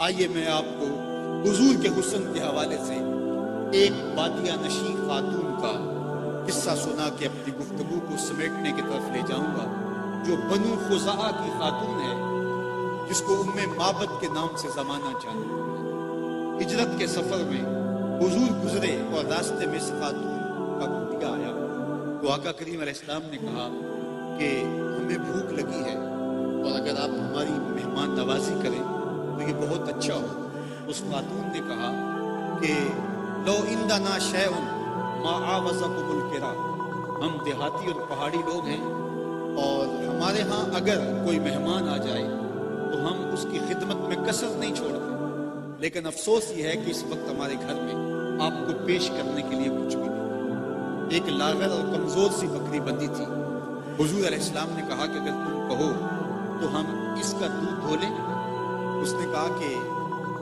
آئیے میں آپ کو حضور کے حسن کے حوالے سے ایک بادیہ نشین خاتون کا قصہ سنا کے اپنی گفتگو کو سمیٹنے کی طرف لے جاؤں گا، جو بنو خزاعہ کی خاتون ہے، جس کو ام معبد کے نام سے زمانہ جانا۔ ہجرت کے سفر میں حضور گزرے اور راستے میں اس خاتون کا کٹیا آیا تو آقا کریم علیہ السلام نے کہا کہ ہمیں بھوک لگی ہے اور اگر آپ ہماری مہمان نوازی کریں تو یہ بہت اچھا ہو۔ اس خاتون نے کہا کہ لو عندنا شیء ما عاوزکم الکرا، ہم دیہاتی اور پہاڑی لوگ ہیں اور ہمارے ہاں اگر کوئی مہمان آ جائے تو ہم اس کی خدمت میں کسر نہیں چھوڑتے، لیکن افسوس یہ ہے کہ اس وقت ہمارے گھر میں آپ کو پیش کرنے کے لیے کچھ بھی نہیں۔ ایک لاغر اور کمزور سی بکری بندی تھی۔ حضور علیہ السلام نے کہا کہ اگر تم کہو تو ہم اس کا دودھ دھو لیں۔ اس نے کہا کہ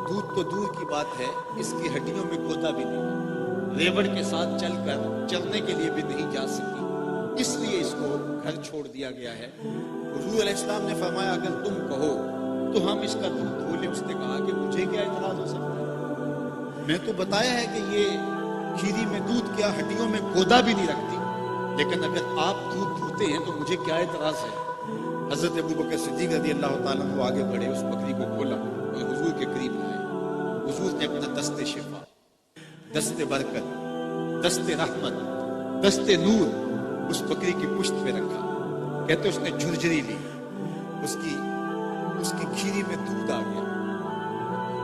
دودھ تو دور کی بات ہے، اس کی ہڈیوں میں کھودا بھی نہیں، ریوڑ کے ساتھ چل کر چلنے کے لیے بھی نہیں جا سکی، اس لیے اس کو گھر چھوڑ دیا گیا ہے۔ حضور علیہ السلام نے فرمایا اگر تم کہو تو ہم اس کا دودھ دھو لیں۔ اس نے کہا کہ مجھے کیا اعتراض ہو سکتا ہے، میں تو بتایا ہے کہ یہ کھیری میں دودھ کیا ہڈیوں میں کھودا بھی نہیں رکھتی، لیکن اگر آپ دودھ دھوتے ہیں تو مجھے کیا اعتراض ہے۔ حضرت ابوبکر صدیق رضی اللہ تعالیٰ عنہ آگے بڑھے، اس بکری کو کھولا اور حضور کے قریب لائے۔ حضور نے اپنا دست شفا، دست برکت، دست رحمت، دست نور اس بکری کی پشت پہ رکھا۔ کہتے اس نے جھرجھری لی، اس کی کھیری میں دودھ آ گیا۔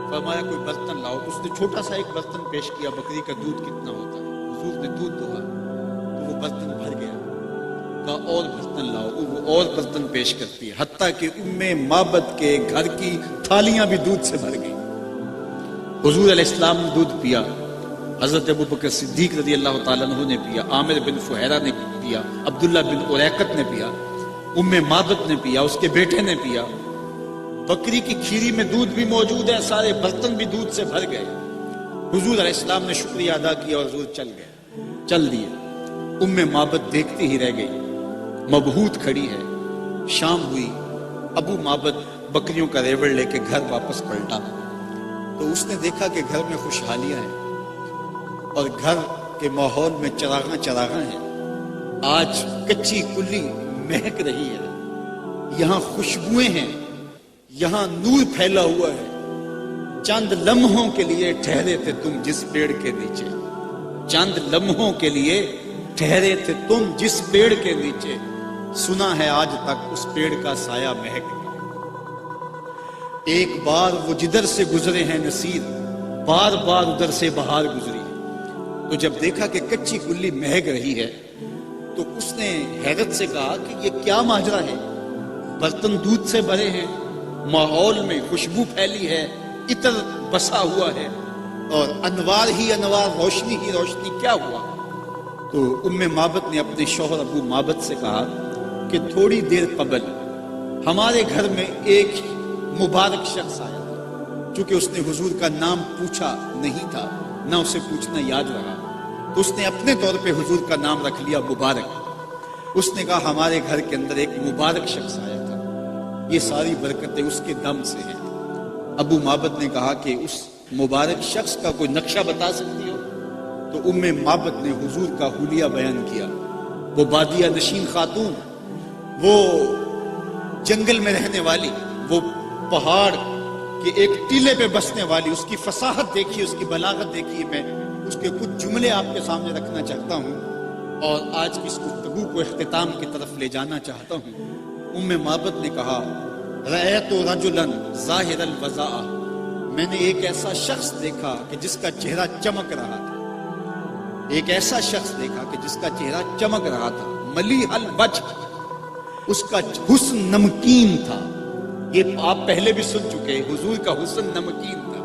فرمایا کوئی برتن لاؤ، اس نے چھوٹا سا ایک برتن پیش کیا، بکری کا دودھ کتنا ہوتا ہے، حضور نے دودھ دھویا تو وہ برتن بھر گیا۔ کہا اور برتن لاؤ، وہ اور برتن پیش کرتی ہے، حتیٰ کہ ام معبد کے گھر کی تھالیاں بھی دودھ سے بھر گئی۔ حضور علیہ السلام نے دودھ پیا، حضرت ابوبکر صدیق رضی اللہ تعالیٰ عنہ نے پیا، عامر بن فہیرہ نے پیا، عبداللہ بن اریقط نے پیا، ام معبد نے پیا، اس کے بیٹے نے پیا۔ بکری کی کھیری میں دودھ بھی موجود ہے، سارے برتن بھی دودھ سے بھر گئے۔ حضور علیہ السلام نے شکریہ ادا کیا اور حضور چل دیے۔ ام معبد دیکھتی ہی رہ گئی، مبہوت کھڑی ہے۔ شام ہوئی، ابو معبد بکریوں کا ریوڑ لے کے گھر واپس پلٹا تو اس نے دیکھا کہ گھر میں خوشحالیاں ہیں اور گھر کے ماحول میں چراغاں ہیں۔ آج کچی کلی مہک رہی ہے، یہاں خوشبوئیں ہیں، یہاں نور پھیلا ہوا ہے۔ چند لمحوں کے لیے ٹھہرے تھے تم جس پیڑ کے نیچے، چند لمحوں کے لیے ٹھہرے تھے تم جس پیڑ کے نیچے، سنا ہے آج تک اس پیڑ کا سایہ مہک گیا۔ ایک بار وہ جدھر سے گزرے ہیں نصیر، بار بار ادھر سے بہار گزری ہے۔ تو جب دیکھا کہ کچی کلی مہک رہی ہے تو اس نے حیرت سے کہا کہ یہ کیا ماجرا ہے، برتن دودھ سے بھرے ہیں، ماحول میں خوشبو پھیلی ہے، عطر بسا ہوا ہے اور انوار ہی انوار، روشنی ہی روشنی، کیا ہوا؟ تو ام معبد نے اپنے شوہر ابو معبد سے کہا کہ تھوڑی دیر قبل ہمارے گھر میں ایک مبارک شخص آیا تھا، چونکہ اس نے حضور کا نام پوچھا نہیں تھا، نہ اسے پوچھنا یاد رہا، تو اس نے اپنے طور پہ حضور کا نام رکھ لیا مبارک۔ اس نے کہا ہمارے گھر کے اندر ایک مبارک شخص آیا تھا، یہ ساری برکتیں اس کے دم سے ہیں۔ ابو معبد نے کہا کہ اس مبارک شخص کا کوئی نقشہ بتا سکتی ہو؟ تو ام معبد نے حضور کا حلیہ بیان کیا۔ وہ بادیہ نشین خاتون، وہ جنگل میں رہنے والی، وہ پہاڑ کے ایک ٹیلے پہ بسنے والی، اس کی فصاحت دیکھیے، اس کی بلاغت دیکھیے۔ میں اس کے کچھ جملے آپ کے سامنے رکھنا چاہتا ہوں اور آج کی اس گفتگو کو اختتام کی طرف لے جانا چاہتا ہوں۔ ام معبد نے کہا رأیت رجلا ظاہر الوضاء، میں نے ایک ایسا شخص دیکھا کہ جس کا چہرہ چمک رہا تھا، ایک ایسا شخص دیکھا کہ جس کا چہرہ چمک رہا تھا، ملیح الوجہ، اس کا حسن نمکین تھا۔ یہ آپ پہلے بھی سن چکے، حضور کا حسن نمکین تھا۔